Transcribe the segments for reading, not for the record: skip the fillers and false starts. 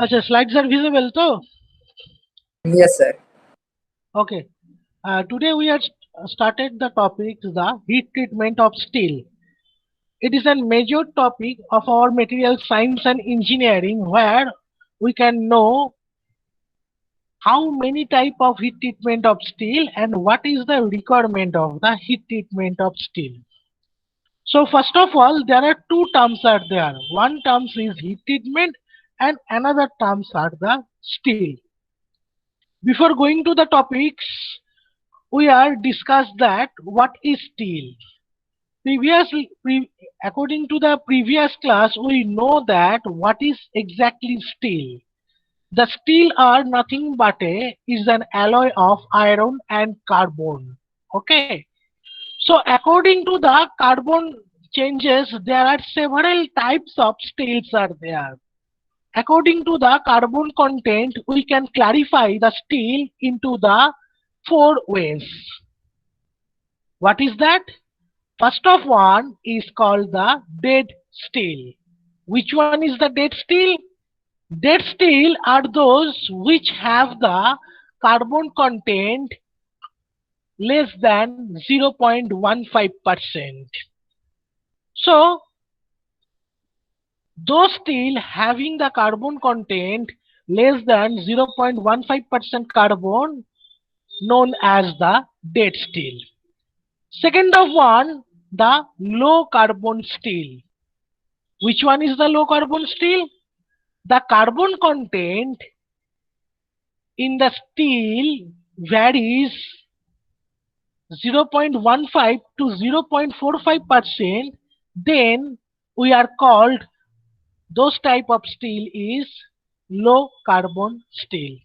अच्छा, slides are visible too? Yes, sir. Okay. Today we have started the topic the heat treatment of steel. It is a major topic of our material science and engineering where we can know how many type of heat treatment of steel and what is the requirement of the heat treatment of steel. So first of all, there are two terms are there. One terms is heat treatment and another terms are the steel. Before going to the topics, we are discussed that what is steel. According to the previous class, we know that what is exactly steel. The steel are nothing but is an alloy of iron and carbon. Okay. So according to the carbon changes, there are several types of steels are there. According to the carbon content, we can clarify the steel into the four ways. What is that? First of one is called the dead steel. Which one is the dead steel? Dead steel are those which have the carbon content less than 0.15%. So those steel having the carbon content less than 0.15% carbon known as the dead steel. Second of one, the low carbon steel. Which one is the low carbon steel? The carbon content in the steel varies 0.15 to 0.45%. Then we are called those type of steel is low carbon steel.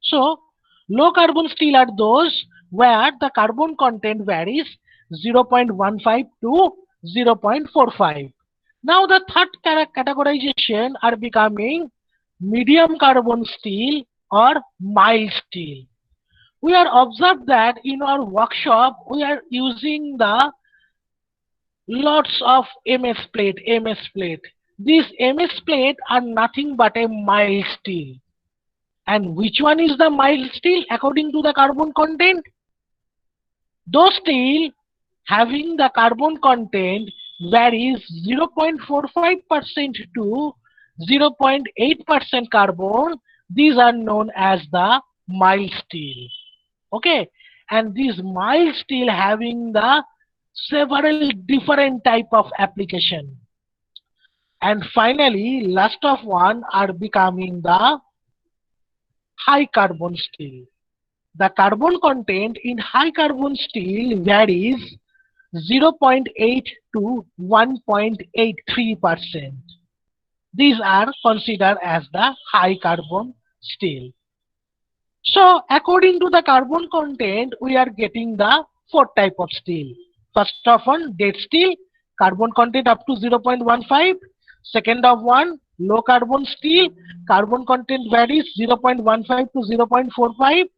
So low carbon steel are those where the carbon content varies 0.15 to 0.45. Now the third categorization are becoming medium carbon steel or mild steel. We are observed that in our workshop we are using the lots of MS plate. These MS plate are nothing but a mild steel. And which one is the mild steel according to the carbon content? Those steel having the carbon content varies 0.45% to 0.8% carbon. These are known as the mild steel. Okay, and these mild steel having the several different type of application. And finally, last of one are becoming the high carbon steel. The carbon content in high carbon steel varies 0.8 to 1.83%. These are considered as the high carbon steel. So according to the carbon content, we are getting the four type of steel. First of one, dead steel, carbon content up to 0.15. Second of one, low carbon steel, carbon content varies 0.15 to 0.45.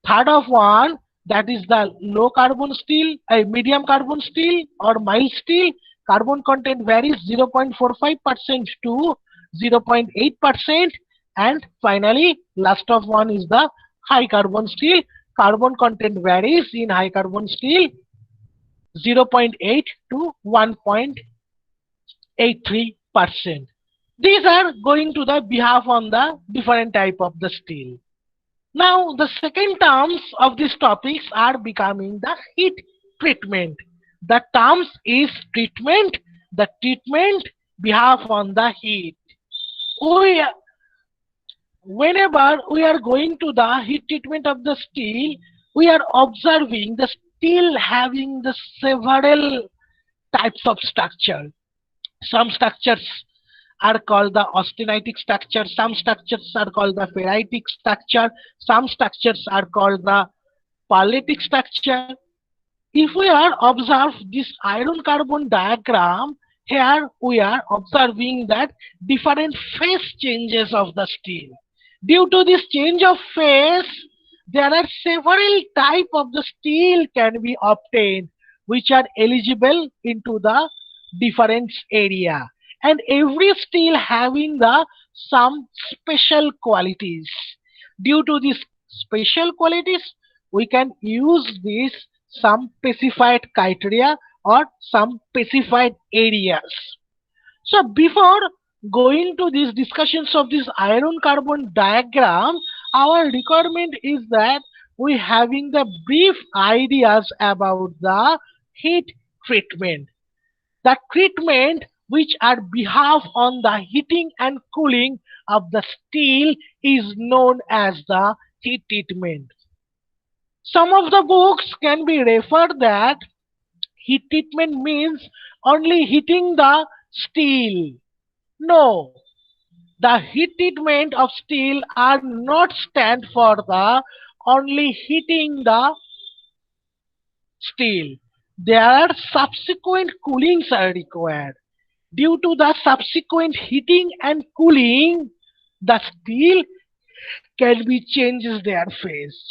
Third of one, that is the low carbon steel, a medium carbon steel or mild steel. Carbon content varies 0.45% to 0.8%. And finally, last of one is the high carbon steel. Carbon content varies in high carbon steel 0.8 to 1.83%. These are going to the behalf on the different type of the steel. Now, the second terms of these topics are becoming the heat treatment. The terms is treatment, the treatment behalf on the heat. We, whenever we are going to the heat treatment of the steel, we are observing the steel having the several types of structure. Some structures are called the austenitic structure, some structures are called the ferritic structure, some structures are called the paletic structure. If we are observe this iron carbon diagram, here we are observing that different phase changes of the steel. Due to this change of phase, there are several type of the steel can be obtained which are eligible into the different area, and every steel having the some special qualities. Due to these special qualities, we can use this some specified criteria or some specified areas. So before going to these discussions of this iron carbon diagram, our requirement is that we having the brief ideas about the heat treatment. The treatment which are behalf on the heating and cooling of the steel is known as the heat treatment. Some of the books can be referred that heat treatment means only heating the steel. No, the heat treatment of steel are not stand for the only heating the steel. There are subsequent coolings are required. Due to the subsequent heating and cooling, the steel can be changes their phase.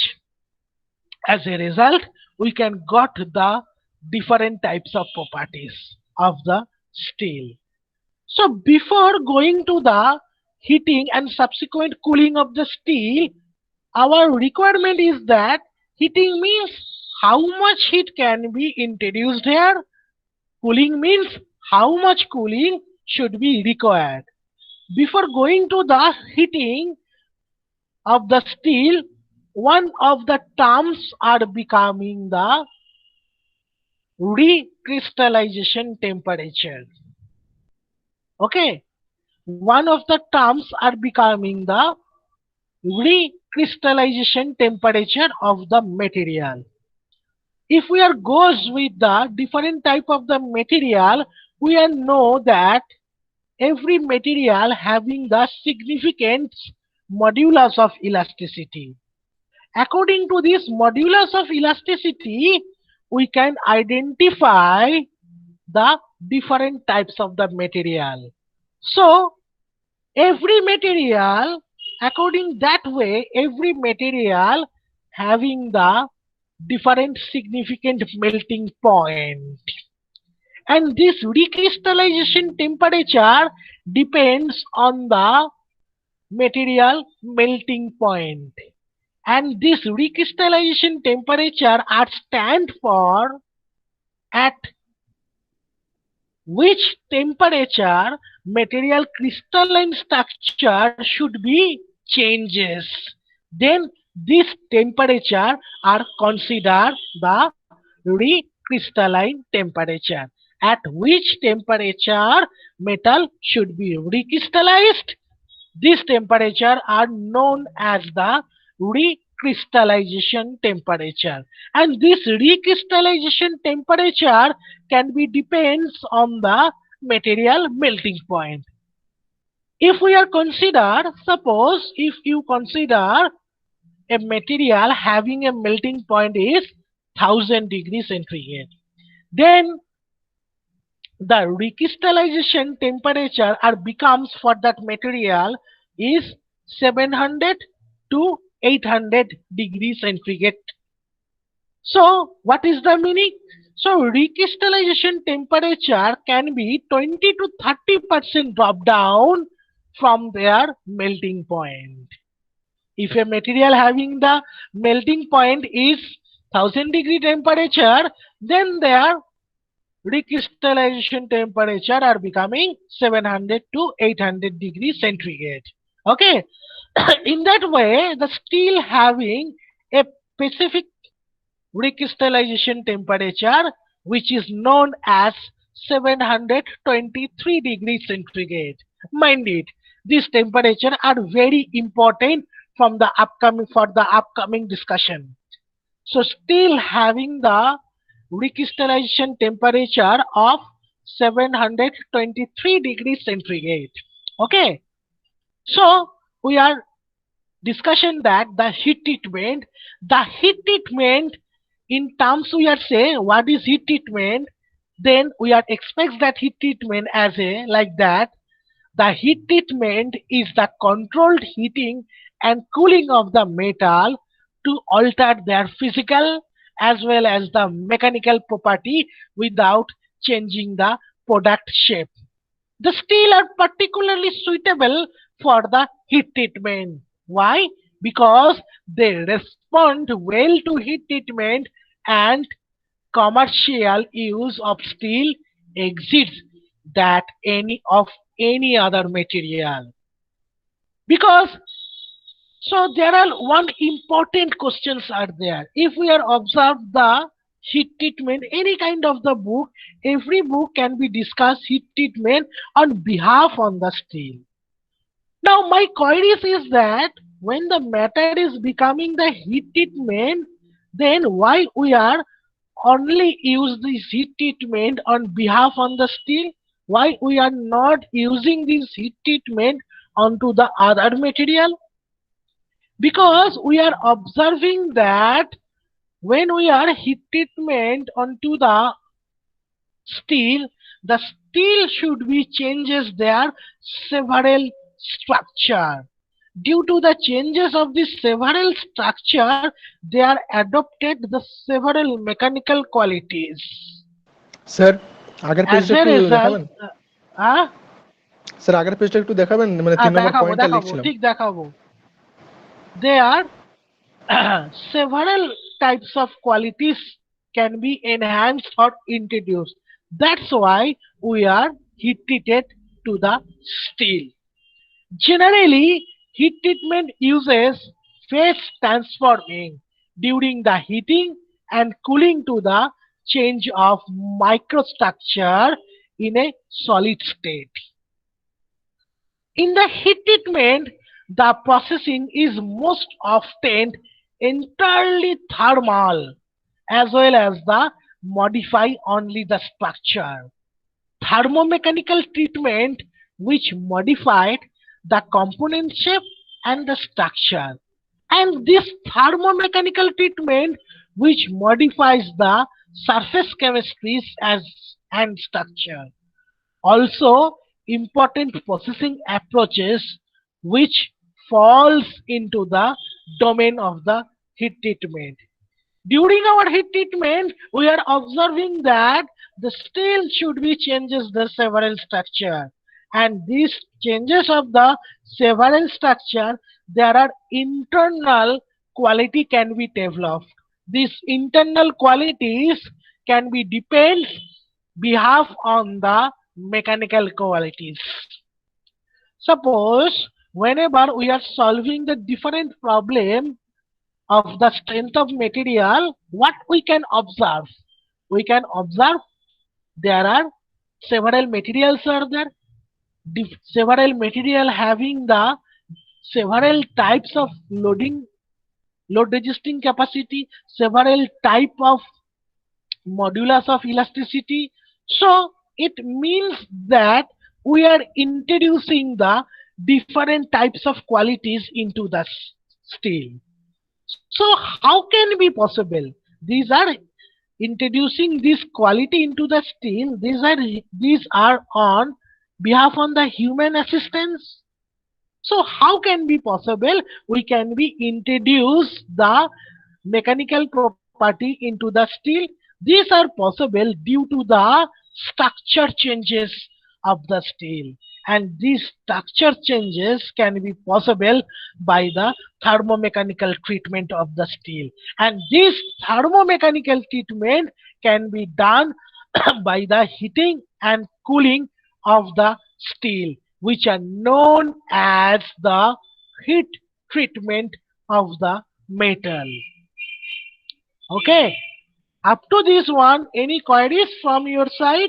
As a result, we can got the different types of properties of the steel. So before going to the heating and subsequent cooling of the steel, our requirement is that heating means how much heat can be introduced here. Cooling means how much cooling should be required. Before going to the heating of the steel, one of the terms are becoming the recrystallization temperature. Okay, one of the terms are becoming the recrystallization temperature of the material. If we are goes with the different type of the material, we are know that every material having the significant modulus of elasticity. According to this modulus of elasticity, we can identify the different types of the material. So every material, according that way, every material having the different significant melting point. And this recrystallization temperature depends on the material melting point. And this recrystallization temperature are stand for at which temperature material crystalline structure should be changes. Then this temperature are considered the recrystalline temperature. At which temperature metal should be recrystallized? This temperature are known as the recrystallization temperature, and this recrystallization temperature can be depends on the material melting point. If we are consider, suppose if you consider a material having a melting point is 1000 degrees centigrade, then the recrystallization temperature or becomes for that material is 700 to 800 degrees centigrade. So what is the meaning? So recrystallization temperature can be 20 to 30% drop down from their melting point. If a material having the melting point is 1000 degree temperature, then their recrystallization temperature are becoming 700 to 800 degrees centigrade. Okay, in that way, the steel having a specific recrystallization temperature which is known as 723 degrees centigrade. Mind it, these temperatures are very important from the upcoming discussion. So steel having the recrystallization temperature of 723 degrees centigrade. Okay, so we are discussion that the heat treatment in terms we are say what is heat treatment, then we are expect that heat treatment as a like that. The heat treatment is the controlled heating and cooling of the metal to alter their physical as well as the mechanical property without changing the product shape. The steel are particularly suitable for the heat treatment. Why? Because they respond well to heat treatment and commercial use of steel exceeds that any other material. Because so there are one important questions are there. If we are observe the heat treatment, any kind of the book, every book can be discussed heat treatment on behalf on the steel. Now my queries is that when the matter is becoming the heat treatment, then why we are only use this heat treatment on behalf on the steel? Why we are not using this heat treatment onto the other material? Because we are observing that when we are heat treatment onto steel, the steel should be changes their several structure. Due to the changes of the several structure, they are adopted the several mechanical qualities. Sir আগের As পেজটা a একটু result, দেখাবেন sir আগের পেজটা একটু দেখাবেন মানে 3 নম্বর দেখাবো পয়েন্টটা দেখাবো লিখছিলাম ঠিক দেখাবো। There are several types of qualities can be enhanced or introduced. That's why we are heat treated to the steel. Generally, heat treatment uses phase transforming during the heating and cooling to the change of microstructure in a solid state. In the heat treatment, the processing is most often entirely thermal as well as the modify only the structure. Thermomechanical treatment which modified the component shape and the structure. And this thermomechanical treatment which modifies the surface chemistries as and structure. Also, important processing approaches which falls into the domain of the heat treatment. During our heat treatment, we are observing that the steel should be changes the several structure, and these changes of the several structure, there are internal quality can be developed. These internal qualities can be depend behalf on the mechanical qualities. Suppose whenever we are solving the different problem of the strength of material, what we can observe? We can observe there are several materials are there, several material having the several types of load resisting capacity, several type of modulus of elasticity. So it means that we are introducing the different types of qualities into the steel. So how can be possible? These are introducing this quality into the steel. These are on behalf on the human assistance. So how can be possible? We can be introduce the mechanical property into the steel. These are possible due to the structure changes of the steel. And these structure changes can be possible by the thermomechanical treatment of the steel. And this thermomechanical treatment can be done by the heating and cooling of the steel, which are known as the heat treatment of the metal. Okay. Up to this one, any queries from your side?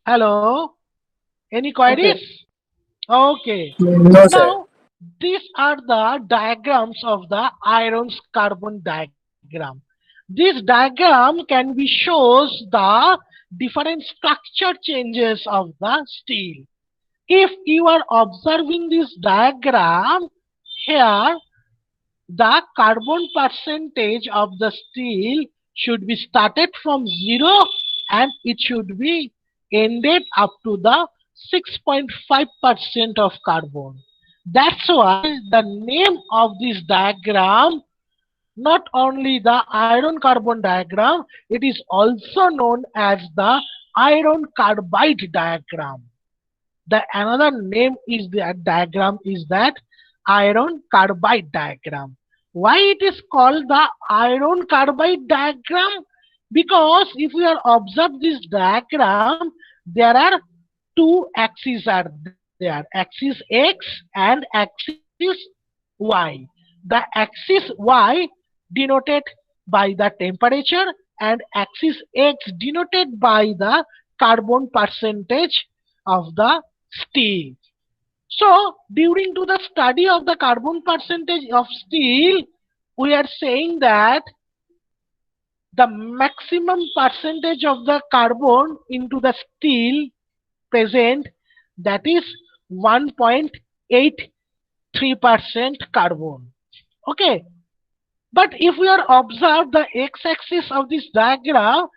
Hello? Any queries? Okay. No, sir. Now, these are the diagrams of the iron's carbon diagram. This diagram can be shows the different structure changes of the steel. If you are observing this diagram, here the carbon percentage of the steel should be started from 0 and it should be ended up to the 6.5% of carbon. That's why the name of this diagram, not only the iron carbon diagram, it is also known as the iron carbide diagram. The another name is that diagram is that iron carbide diagram. Why it is called the iron carbide diagram? Because if we are observe this diagram, there are two axes are there, axis X and axis Y. The axis Y denoted by the temperature and axis X denoted by the carbon percentage of the steel. So during to the study of the carbon percentage of steel, we are saying that the maximum percentage of the carbon into the steel present, that is 1.83% carbon. Okay. But if we are observe the x-axis of this diagram,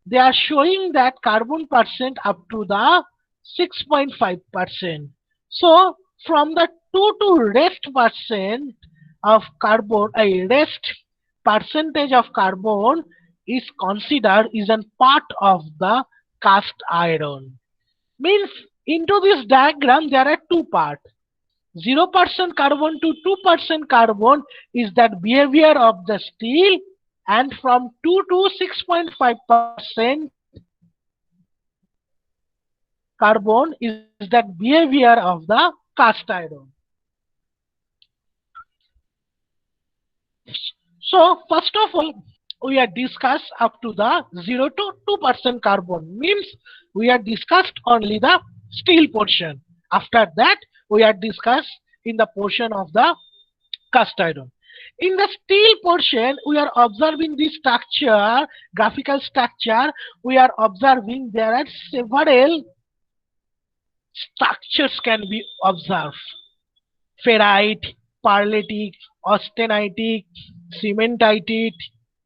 they are showing that carbon percent up to the 6.5%. So from the 2 to rest percent of carbon, a rest percentage of carbon is considered is a part of the cast iron. Means into this diagram there are two parts. 0% carbon to 2% carbon is that behavior of the steel, and from 2 to 6.5% carbon is that behavior of the cast iron. So first of all, we are discussed up to the 0 to 2% carbon, means we are discussed only the steel portion. After that, we are discussed in the portion of the cast iron. In the steel portion, we are observing the structure, graphical structure. We are observing there are several structures can be observed. Ferrite, pearlitic, austenitic, cementite.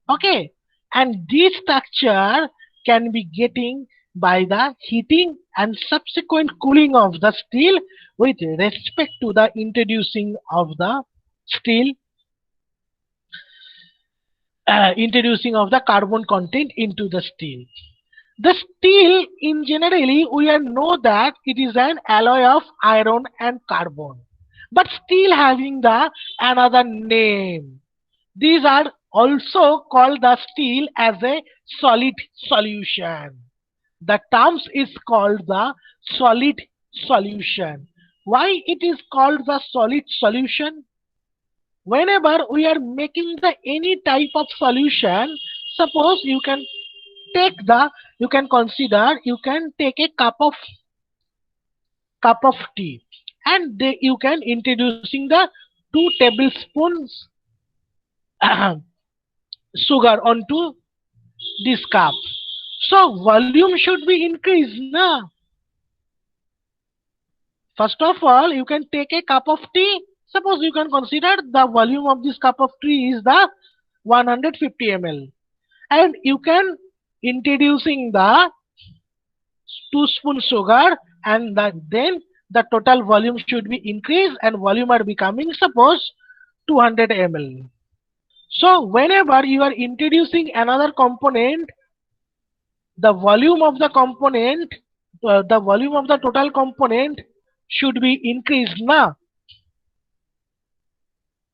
Okay, and this structure can be getting by the heating and subsequent cooling of the steel with respect to the introducing of the steel, introducing of the carbon content into the steel. The steel in generally we know that it is an alloy of iron and carbon, but steel having the another name. These are also called the steel as a solid solution. The terms is called the solid solution. Why it is called the solid solution? Whenever we are making the any type of solution, suppose you can take the, you can consider, you can take a cup of tea, and you can introducing the 2 tablespoons sugar onto this cup. So volume should be increased now. First of all, you can take a cup of tea. Suppose you can consider the volume of this cup of tea is the 150 ml, and you can introducing the 2 spoons sugar, and then the total volume should be increased, and volume are becoming suppose 200 ml. So whenever you are introducing another component, the volume of the component, the volume of the total component should be increased now.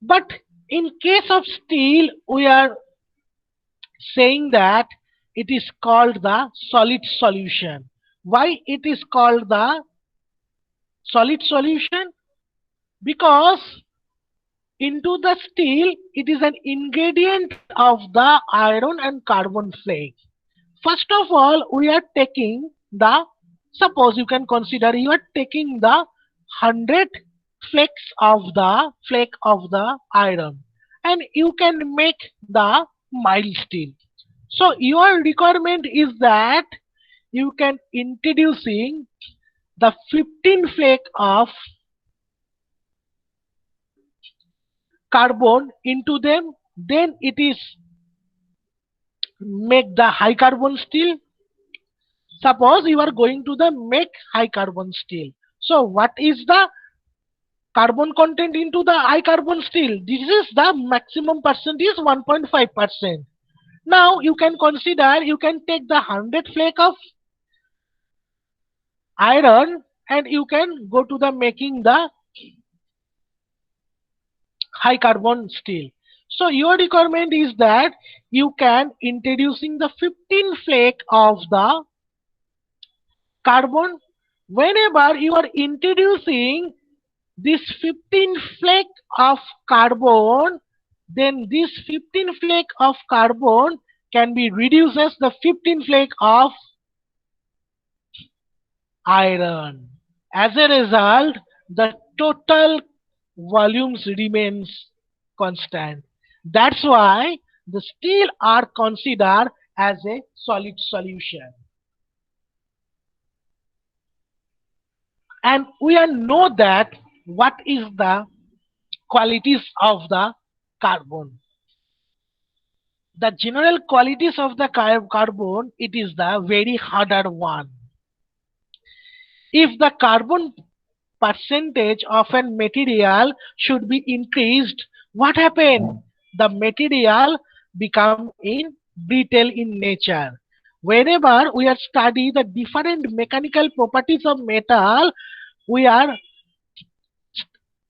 But in case of steel, we are saying that it is called the solid solution. Why it is called the solid solution? Because into the steel, it is an ingredient of the iron and carbon flake. First of all, we are taking the, suppose you can consider you are taking the 100 flakes of the iron, and you can make the mild steel. So your requirement is that you can introducing the 15 flake of carbon into them, then it is make the high carbon steel. Suppose you are going to the make high carbon steel. So what is the carbon content into the high carbon steel? This is the maximum percent is 1.5%. Now you can consider, you can take the 100 flake of iron, and you can go to the making the high carbon steel. So your requirement is that you can introducing the 15 flake of the carbon. Whenever you are introducing this 15 flake of carbon, then this 15 flake of carbon can be reduced as the 15 flake of iron. As a result, the total volumes remains constant. That's why the steel are considered as a solid solution. And we all know that what is the qualities of the carbon. The general qualities of the carbon, it is the very harder one. If the carbon percentage of a material should be increased, what happen? The material become in brittle in nature. Whenever we are study the different mechanical properties of metal, we are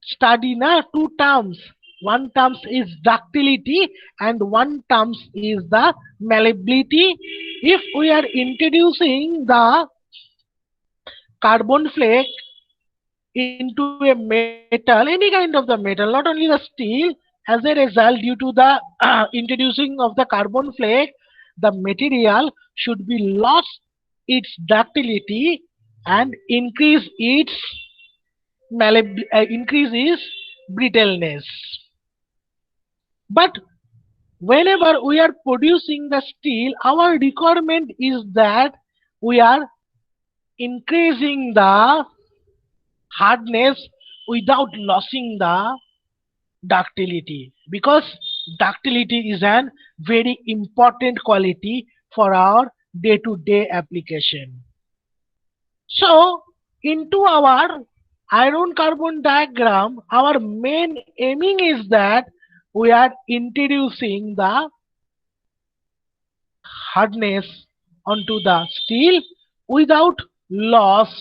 study na two terms. One terms is ductility and one terms is the malleability. If we are introducing the carbon flake into a metal, any kind of the metal, not only the steel, as a result, due to the introducing of the carbon flake, the material should be lost its ductility and increase its increase its brittleness. But whenever we are producing the steel, our requirement is that we are increasing the hardness without losing the ductility, because ductility is an very important quality for our day-to-day application. So into our iron carbon diagram, our main aiming is that we are introducing the hardness onto the steel without loss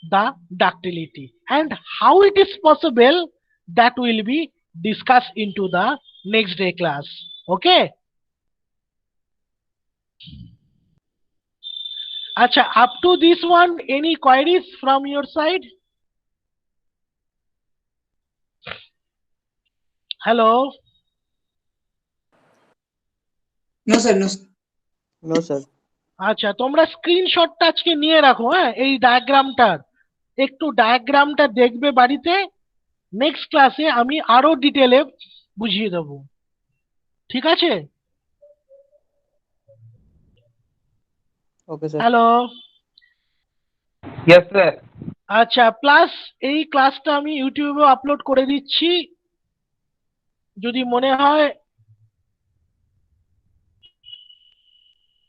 the ductility. And how it is possible, that will be discussed into the next day class. Okay. Acha, up to this one, any queries from your side? Hello. No, sir. No. No, sir. আচ্ছা, তোমরা স্ক্রিনশটটা আজকে নিয়ে রাখো, হ্যাঁ, এই ডায়াগ্রামটার একটু ডায়াগ্রামটা দেখবে বাড়িতে। নেক্সট ক্লাসে আমি আরো ডিটেলে বুঝিয়ে দেবো, ঠিক আছে? Okay, sir. Hello. Yes, sir. আচ্ছা, প্লাস এই ক্লাসটা আমি ইউটিউবে আপলোড করে দিচ্ছি, যদি মনে হয়